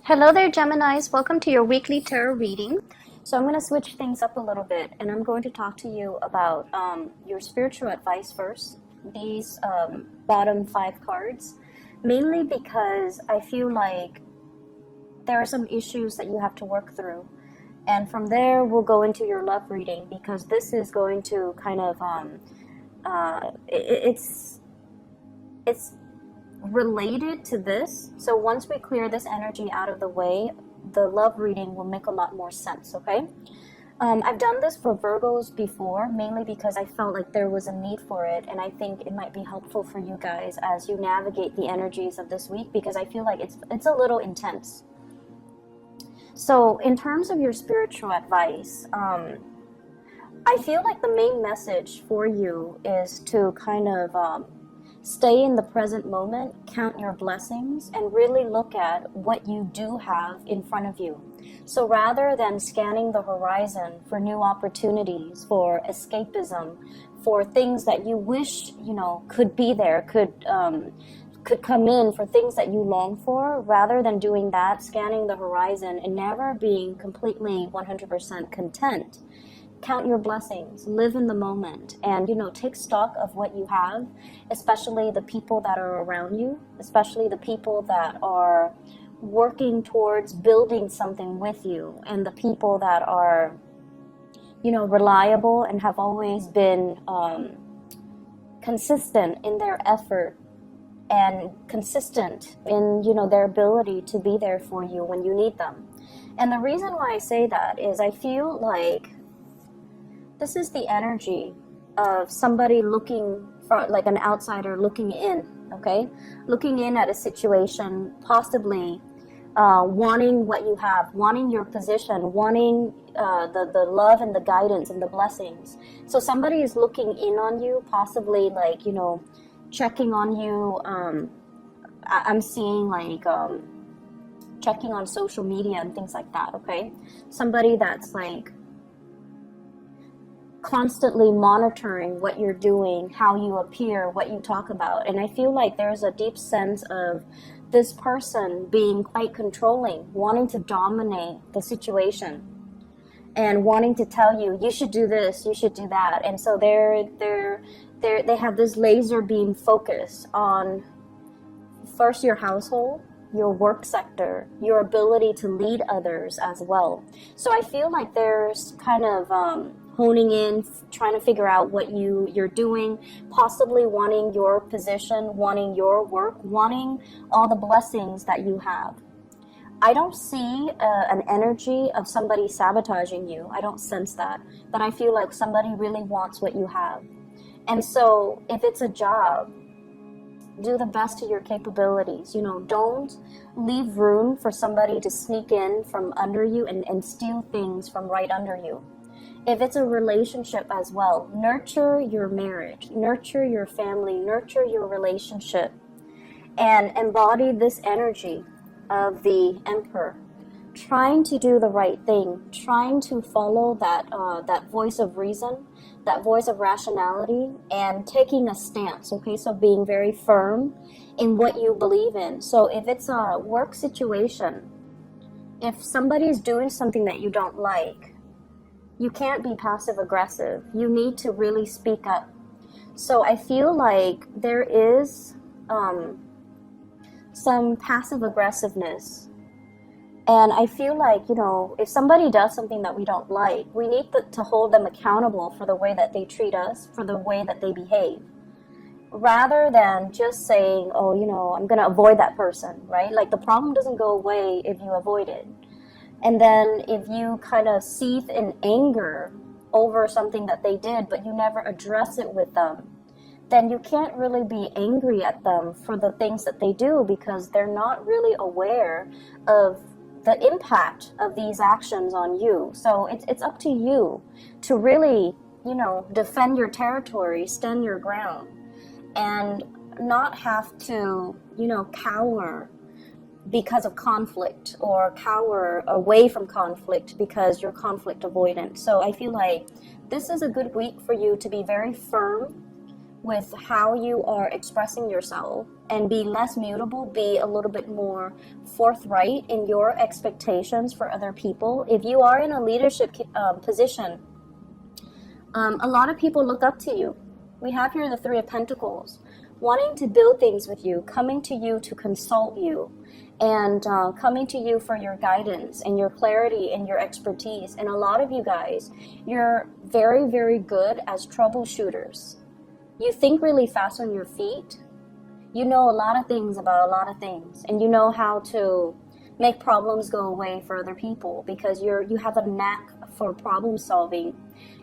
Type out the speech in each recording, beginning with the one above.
Hello there, Geminis. Welcome to your weekly tarot reading. So I'm going to switch things up a little bit, and I'm going to talk to you about your spiritual advice first. These bottom 5 cards, mainly because I feel like there are some issues that you have to work through. And from there, we'll go into your love reading, because this is going to kind of, it's related to this. So once we clear this energy out of the way, the love reading will make a lot more sense, okay? I've done this for Virgos before, mainly because I felt like there was a need for it, and I think it might be helpful for you guys as you navigate the energies of this week, because I feel like it's a little intense. So in terms of your spiritual advice, I feel like the main message for you is to kind of stay in the present moment, count your blessings, and really look at what you do have in front of you. So rather than scanning the horizon for new opportunities, for escapism, for things that you wish, could be there, could come in, for things that you long for, rather than doing that, scanning the horizon and never being completely 100% content, count your blessings, live in the moment, and take stock of what you have, especially the people that are around you, especially the people that are working towards building something with you, and the people that are reliable and have always been consistent in their effort and consistent in their ability to be there for you when you need them. And the reason why I say that is I feel like this is the energy of somebody looking for, like an outsider looking in, okay? Looking in at a situation, possibly wanting what you have, wanting your position, wanting the love and the guidance and the blessings. So somebody is looking in on you, possibly like, checking on you. I'm seeing like checking on social media and things like that, okay? Somebody that's like constantly monitoring what you're doing, how you appear, what you talk about. And I feel like there's a deep sense of this person being quite controlling, wanting to dominate the situation and wanting to tell you, you should do this, you should do that. And so they have this laser beam focus on first your household, your work sector, your ability to lead others as well. So I feel like there's kind of honing in, trying to figure out what you're doing, possibly wanting your position, wanting your work, wanting all the blessings that you have. I don't see an energy of somebody sabotaging you. I don't sense that. But I feel like somebody really wants what you have. And so if it's a job, do the best to your capabilities. Don't leave room for somebody to sneak in from under you and steal things from right under you. If it's a relationship as well, nurture your marriage, nurture your family, nurture your relationship, and embody this energy of the Emperor, trying to do the right thing, trying to follow that voice of reason, that voice of rationality, and taking a stance, okay? So being very firm in what you believe in. So if it's a work situation, if somebody is doing something that you don't like, you can't be passive aggressive. You need to really speak up. So I feel like there is some passive aggressiveness. And I feel like, if somebody does something that we don't like, we need to hold them accountable for the way that they treat us, for the way that they behave. Rather than just saying, I'm going to avoid that person, right? Like the problem doesn't go away if you avoid it. And then if you kind of seethe in anger over something that they did, but you never address it with them, then you can't really be angry at them for the things that they do, because they're not really aware of the impact of these actions on you. So it's up to you to really, defend your territory, stand your ground, and not have to, cower because of conflict, or cower away from conflict because you're conflict avoidant. So I feel like this is a good week for you to be very firm with how you are expressing yourself, and be less mutable, be a little bit more forthright in your expectations for other people. If you are in a leadership position, a lot of people look up to you. We have here the Three of Pentacles, wanting to build things with you, coming to you to consult you, and coming to you for your guidance and your clarity and your expertise. And a lot of you guys, you're very, very good as troubleshooters. You think really fast on your feet. You know a lot of things about a lot of things, and you know how to make problems go away for other people because you have a knack for problem solving,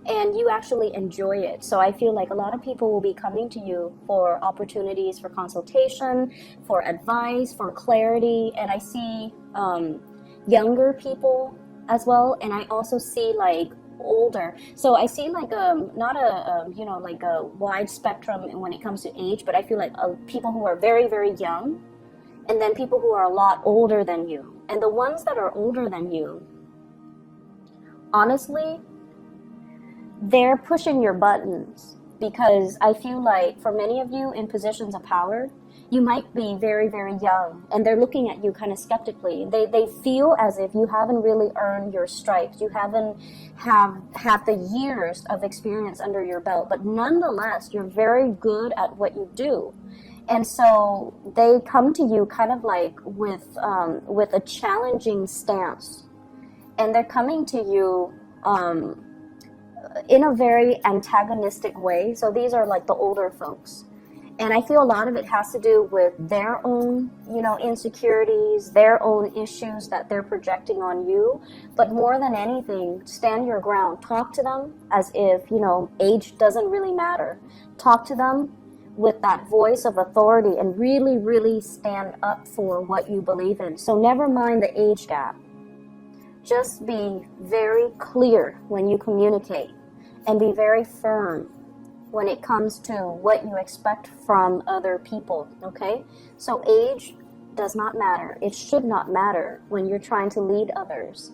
and you actually enjoy it. So I feel like a lot of people will be coming to you for opportunities for consultation, for advice, for clarity. And I see younger people as well, and I also see like older. So I see like not a you know, like a wide spectrum when it comes to age, but I feel like people who are very, very young, and then people who are a lot older than you. And the ones that are older than you, honestly, they're pushing your buttons, because I feel like for many of you in positions of power, you might be very, very young, and they're looking at you kind of skeptically. They feel as if you haven't really earned your stripes. You haven't had the years of experience under your belt, but nonetheless, you're very good at what you do. And so they come to you kind of like with a challenging stance, and they're coming to you in a very antagonistic way. So these are like the older folks. And I feel a lot of it has to do with their own, you know, insecurities, their own issues that they're projecting on you. But more than anything, stand your ground. Talk to them as if, you know, age doesn't really matter. Talk to them with that voice of authority and really, really stand up for what you believe in. So never mind the age gap. Just be very clear when you communicate, and be very firm when it comes to what you expect from other people, okay? So age does not matter. It should not matter when you're trying to lead others.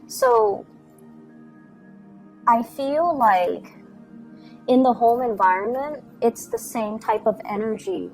So I feel like in the home environment, it's the same type of energy,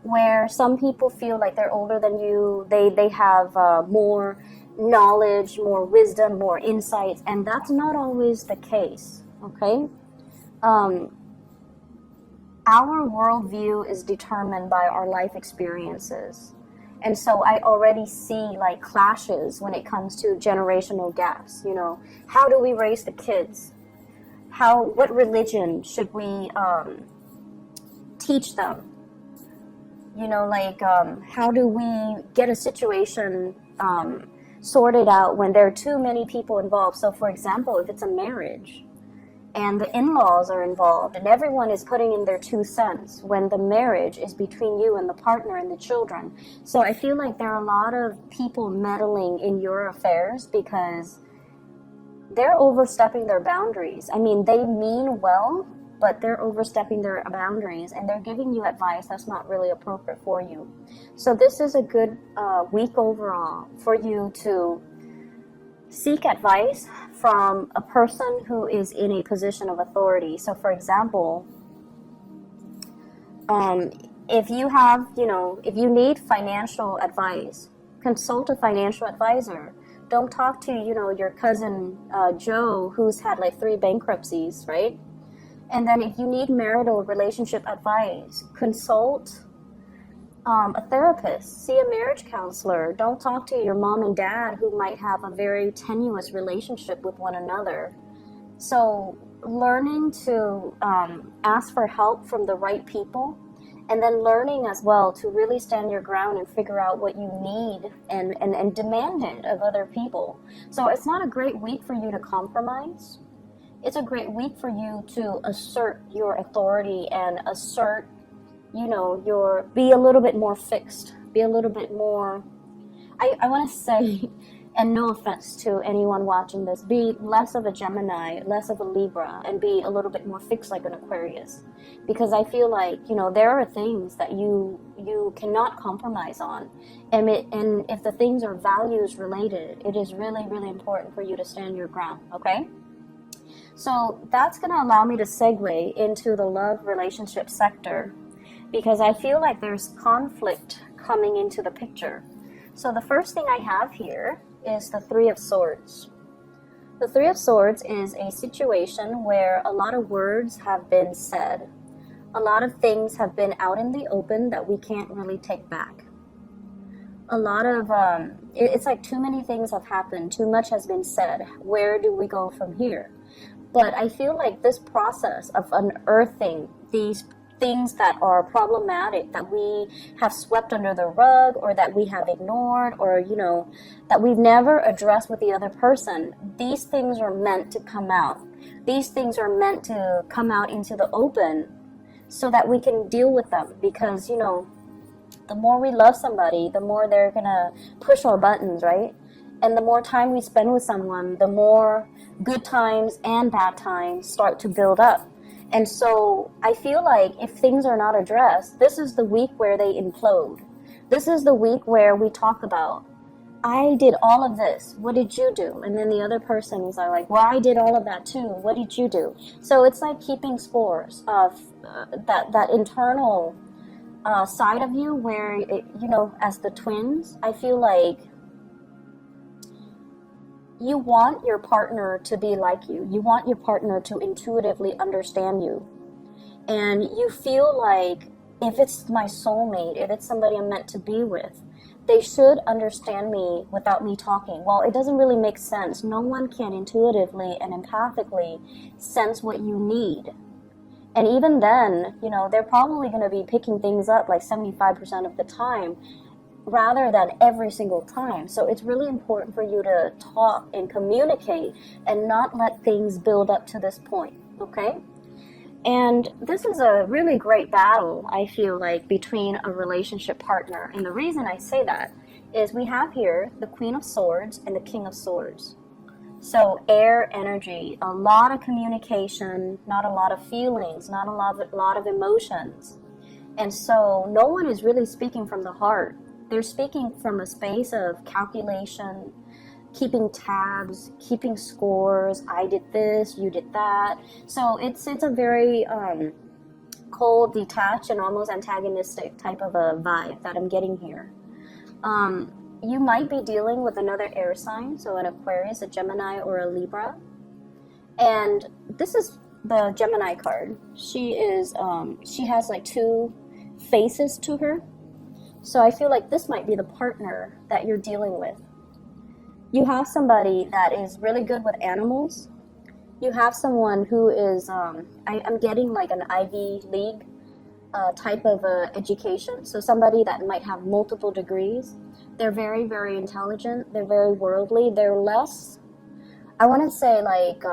where some people feel like they're older than you. They have more knowledge, more wisdom, more insights, and that's not always the case, okay? Our worldview is determined by our life experiences. And so I already see like clashes when it comes to generational gaps. You know, how do we raise the kids? What religion should we teach them? You know, like how do we get a situation sorted out when there are too many people involved? So for example, if it's a marriage and the in-laws are involved and everyone is putting in their 2 cents when the marriage is between you and the partner and the children. So I feel like there are a lot of people meddling in your affairs because they're overstepping their boundaries. I mean, they mean well, but they're overstepping their boundaries, and they're giving you advice that's not really appropriate for you. So this is a good week overall for you to seek advice from a person who is in a position of authority. So for example, if you have, you know, if you need financial advice, consult a financial advisor. Don't talk to, you know, your cousin Joe, who's had like 3 bankruptcies, right? And then if you need marital relationship advice, consult a therapist, see a marriage counselor. Don't talk to your mom and dad who might have a very tenuous relationship with one another. So learning to ask for help from the right people, and then learning as well to really stand your ground and figure out what you need and demand it of other people. So it's not a great week for you to compromise. It's a great week for you to assert your authority and assert, you know, be a little bit more fixed, be a little bit more, I want to say, and no offense to anyone watching this, be less of a Gemini, less of a Libra, and be a little bit more fixed like an Aquarius. Because I feel like, you know, there are things that you cannot compromise on. And if the things are values related, it is really, really important for you to stand your ground, okay? So that's going to allow me to segue into the love relationship sector. because I feel like there's conflict coming into the picture. So the first thing I have here is the Three of Swords. The Three of Swords is a situation where a lot of words have been said. A lot of things have been out in the open that we can't really take back. A lot of, it's like too many things have happened. Too much has been said. Where do we go from here? But I feel like this process of unearthing these things that are problematic, that we have swept under the rug, or that we have ignored, or, you know, that we've never addressed with the other person, these things are meant to come out. These things are meant to come out into the open so that we can deal with them. Because, you know, the more we love somebody, the more they're gonna push our buttons, right? And the more time we spend with someone, the more good times and bad times start to build up. And so I feel like if things are not addressed, this is the week where they implode. This is the week where we talk about, I did all of this, what did you do? And then the other person is like, well, I did all of that too, what did you do? So it's like keeping scores of that internal side of you where, you know, as the twins, I feel like you want your partner to be like you. You want your partner to intuitively understand you. And you feel like if it's my soulmate, if it's somebody I'm meant to be with, they should understand me without me talking. Well, it doesn't really make sense. No one can intuitively and empathically sense what you need. And even then, you know, they're probably going to be picking things up like 75% of the time, rather than every single time. So it's really important for you to talk and communicate and not let things build up to this point, okay? And this is a really great battle, I feel like, between a relationship partner. And the reason I say that is we have here the Queen of Swords and the King of Swords. So air energy, a lot of communication, not a lot of feelings, not a lot of emotions. And so no one is really speaking from the heart. They're speaking from a space of calculation, keeping tabs, keeping scores. I did this, you did that. So it's a very cold, detached, and almost antagonistic type of a vibe that I'm getting here. You might be dealing with another air sign, so an Aquarius, a Gemini, or a Libra. And this is the Gemini card. She has like two faces to her. So I feel like this might be the partner that you're dealing with. You have somebody that is really good with animals. You have someone who is, I'm getting like an Ivy League type of education. So somebody that might have multiple degrees. They're very, very intelligent. They're very worldly. They're less, I want to say like,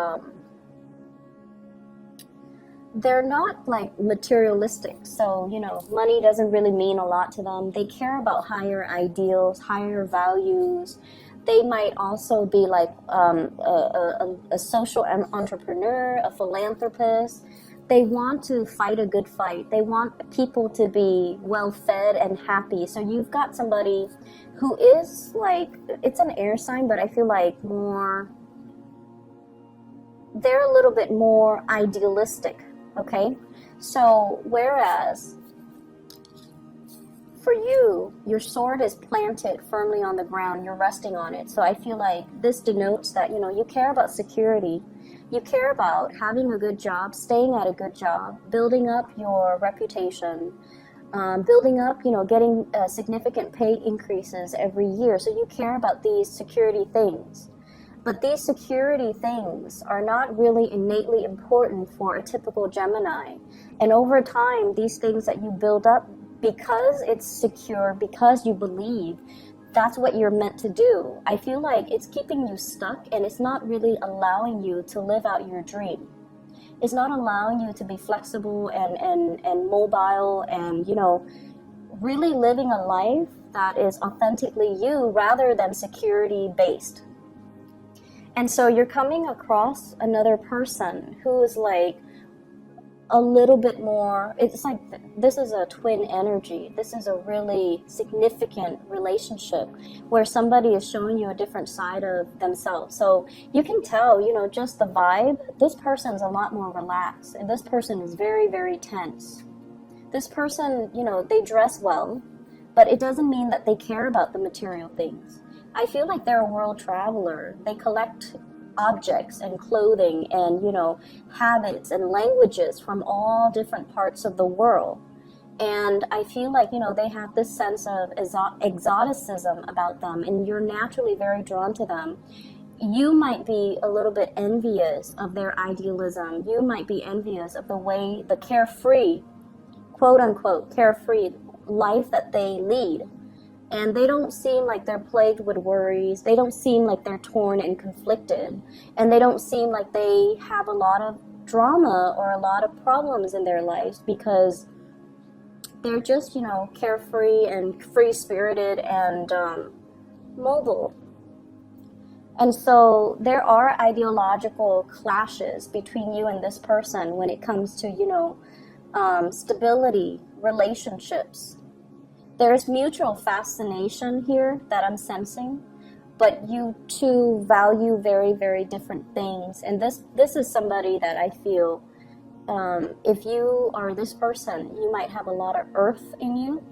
they're not like materialistic. So, you know, money doesn't really mean a lot to them. They care about higher ideals, higher values. They might also be like a social entrepreneur, a philanthropist. They want to fight a good fight. They want people to be well fed and happy. So you've got somebody who is like, it's an air sign, but I feel like they're a little bit more idealistic. Okay, so whereas for you, your sword is planted firmly on the ground, you're resting on it. So I feel like this denotes that, you know, you care about security, you care about having a good job, staying at a good job, building up your reputation, building up, you know, getting significant pay increases every year. So you care about these security things. But these security things are not really innately important for a typical Gemini. And over time, these things that you build up, because it's secure, because you believe, that's what you're meant to do. I feel like it's keeping you stuck, and it's not really allowing you to live out your dream. It's not allowing you to be flexible and mobile and, you know, really living a life that is authentically you rather than security based. And so you're coming across another person who is like a little bit more, it's like this is a twin energy. This is a really significant relationship where somebody is showing you a different side of themselves. So you can tell, you know, just the vibe, this person's a lot more relaxed and this person is very, very tense. This person, you know, they dress well, but it doesn't mean that they care about the material things. I feel like they're a world traveler. They collect objects and clothing and, you know, habits and languages from all different parts of the world. And I feel like, you know, they have this sense of exoticism about them, and you're naturally very drawn to them. You might be a little bit envious of their idealism. You might be envious of the way, the carefree, quote unquote, carefree life that they lead. And they don't seem like they're plagued with worries. They don't seem like they're torn and conflicted. And they don't seem like they have a lot of drama or a lot of problems in their lives, because they're just, you know, carefree and free-spirited and mobile. And so there are ideological clashes between you and this person when it comes to, you know, stability, relationships. There's mutual fascination here that I'm sensing, but you two value very, very different things. And this is somebody that I feel, if you are this person, you might have a lot of earth in you.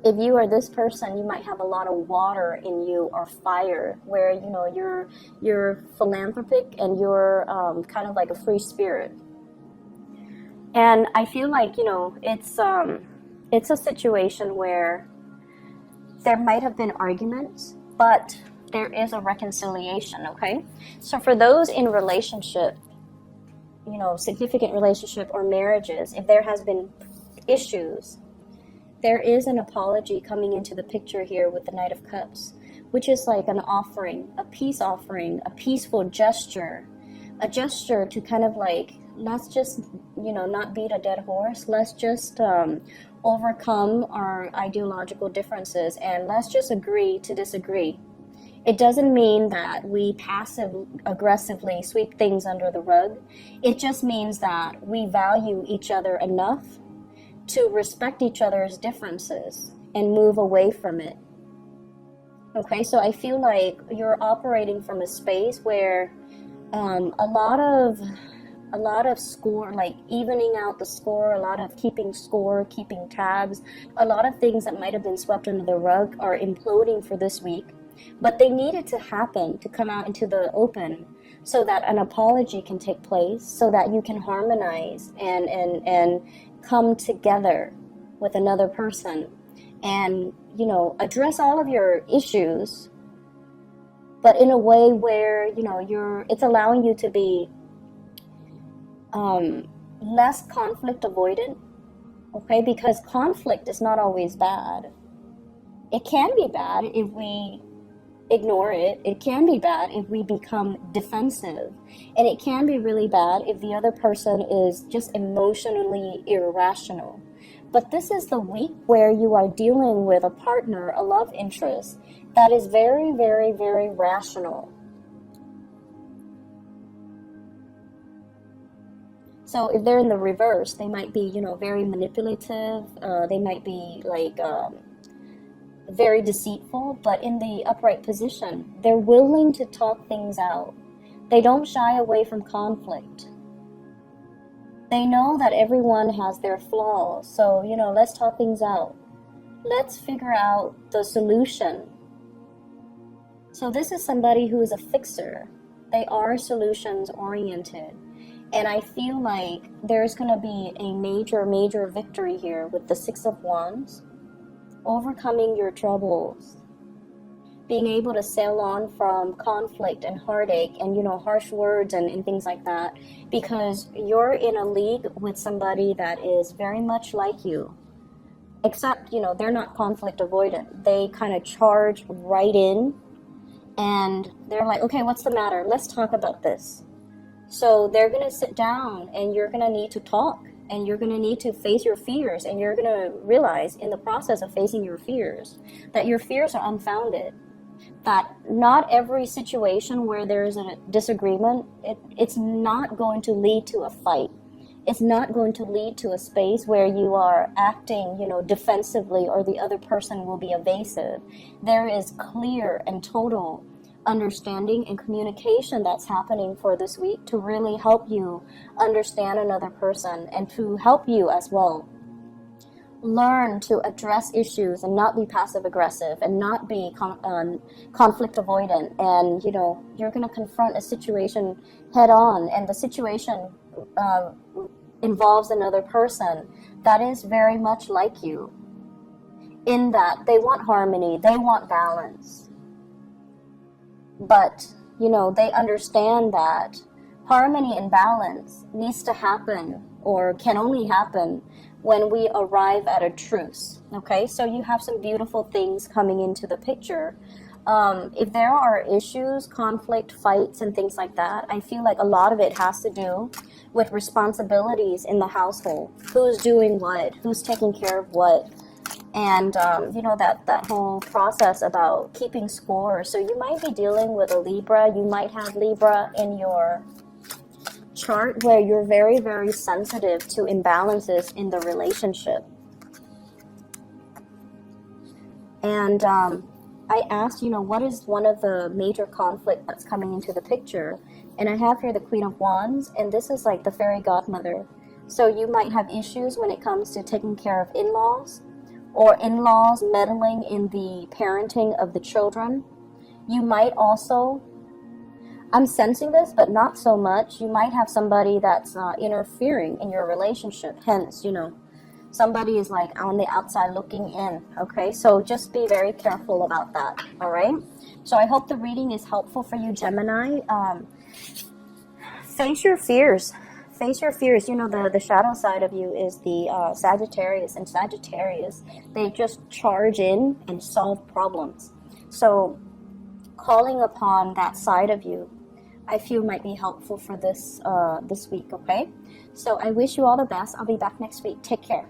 If you are this person, you might have a lot of water in you, or fire, where, you know, you're philanthropic and you're kind of like a free spirit. And I feel like, you know, it's a situation where there might have been arguments, but there is a reconciliation, okay? So for those in relationship, you know, significant relationship or marriages, if there has been issues, there is an apology coming into the picture here with the Knight of Cups, which is like an offering, a peace offering, a peaceful gesture, a gesture to kind of like, let's just, you know, not beat a dead horse. Let's just overcome our ideological differences, and let's just agree to disagree. It doesn't mean that we passive-aggressively sweep things under the rug. It just means that we value each other enough to respect each other's differences and move away from it. Okay, so I feel like you're operating from a space where a lot of score, like evening out the score, a lot of keeping score, keeping tabs, a lot of things that might have been swept under the rug are imploding for this week. But they needed to happen to come out into the open so that an apology can take place, so that you can harmonize and come together with another person and, you know, address all of your issues, but in a way where, you know, it's allowing you to be less conflict avoidant, okay? Because conflict is not always bad. It can be bad if we ignore it. It can be bad if we become defensive. And it can be really bad if the other person is just emotionally irrational. But this is the week where you are dealing with a partner, a love interest, that is very, very, very rational. So if they're in the reverse, they might be, you know, very manipulative. They might be like very deceitful, but in the upright position, they're willing to talk things out. They don't shy away from conflict. They know that everyone has their flaws. So, you know, let's talk things out. Let's figure out the solution. So this is somebody who is a fixer. They are solutions oriented. And I feel like there's going to be a major, major victory here with the Six of Wands. Overcoming your troubles, being able to sail on from conflict and heartache and, you know, harsh words and things like that, because you're in a league with somebody that is very much like you, except, you know, they're not conflict avoidant. They kind of charge right in and they're like, okay, what's the matter? Let's talk about this. So they're going to sit down and you're going to need to talk. And you're going to need to face your fears, and you're going to realize in the process of facing your fears that your fears are unfounded, that not every situation where there's a disagreement, it's not going to lead to a fight. It's not going to lead to a space where you are acting, you know, defensively, or the other person will be evasive. There is clear and total understanding and communication that's happening for this week to really help you understand another person and to help you as well learn to address issues and not be passive aggressive and not be conflict avoidant. And you know, you're going to confront a situation head on, and the situation involves another person that is very much like you, in that they want harmony, they want balance, but you know, they understand that harmony and balance needs to happen, or can only happen, when we arrive at a truce. Okay, so you have some beautiful things coming into the picture. If there are issues, conflict, fights, and things like that, I feel like a lot of it has to do with responsibilities in the household. Who's doing what? Who's taking care of what? And you know, that whole process about keeping score. So you might be dealing with a Libra. You might have Libra in your chart, where you're very, very sensitive to imbalances in the relationship. And I asked, you know, what is one of the major conflict that's coming into the picture? And I have here the Queen of Wands, and this is like the fairy godmother. So you might have issues when it comes to taking care of in-laws, or in-laws meddling in the parenting of the children. You might also, I'm sensing this, but not so much, you might have somebody that's interfering in your relationship. Hence, you know, somebody is like on the outside looking in. Okay, so just be very careful about that. All right, so I hope the reading is helpful for you, Gemini. Face your fears. Face your fears. You know, the shadow side of you is the Sagittarius, and Sagittarius, they just charge in and solve problems. So calling upon that side of you, I feel might be helpful for this week. Okay, so I wish you all the best. I'll be back next week. Take care.